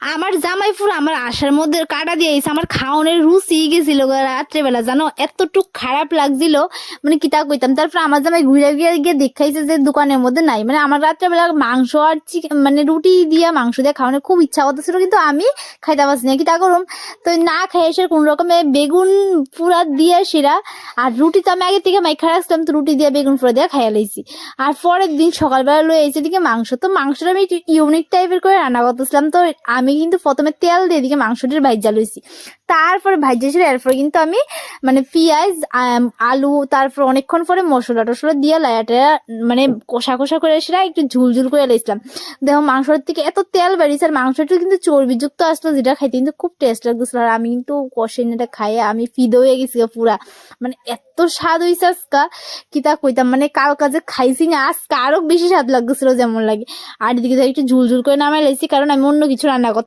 আমার জামাই পুরো আমার আশার মধ্যে কাটা দিয়ে আইছে, আমার খাওয়ানোর রুচি গেছিল রাত্রেবেলা, জানো এতটুক খারাপ লাগছিল, মানে কিতা কইতাম। তারপর আমার জামাই ঘুরে গিয়ে গিয়ে দেখাইছে যে দোকানের মধ্যে নাই, মানে আমার রাত্রেবেলা মাংস আর চিকেন মানে রুটি দিয়া মাংস দিয়ে খাওয়ানোর খুব ইচ্ছা করতেছিল, কিন্তু আমি খাইতে পারছি না, কিতা করুম। তো না খাই এসে কোন রকমে বেগুন পুরা দিয়ে শিরা, আর রুটি তো আমি আগে থেকে মাইখা রাখছিলাম, তো রুটি দিয়ে বেগুন পুরা দিয়ে খাইয়া লাইছি। আর পরের দিন সকালবেলা লয়ে এসে দিকে মাংস, তো মাংসটা আমি ইউনিক টাইপের করে রান্না করতেছিলাম। তো আমি কিন্তু প্রথমে তেল দিয়ে দিকে মাংসটির ভাইজা লইছি, তারপরে ভাইজা ছিল, এরপর কিন্তু আমি মানে পেঁয়াজ আলু, তারপর অনেকক্ষণ পরে মশলা টসলা দিয়ে লাইটা মানে কষা কষা করে সেটা একটু ঝুলঝুল করে লাইছিলাম। দেখো মাংসের থেকে এত তেল বেরিয়েছে, আর মাংসটা কিন্তু চর্বিযুক্ত আসলো, যেটা খাইতে কিন্তু খুব টেস্ট লাগতেছিল। আর আমি কিন্তু কষাইনাটা খাইয়ে আমি ফিদে হয়ে গেছি পুরা, মানে এত স্বাদ হয়েছে আজকা কিতা কইতাম। মানে কাল কাজে খাইছি না, আজকে আরো বেশি স্বাদ লাগতেছিল যেমন লাগে। আর এদিকে একটু ঝুলঝুল করে নামাই লাইছি, কারণ আমি অন্য কিছু রান্না করতে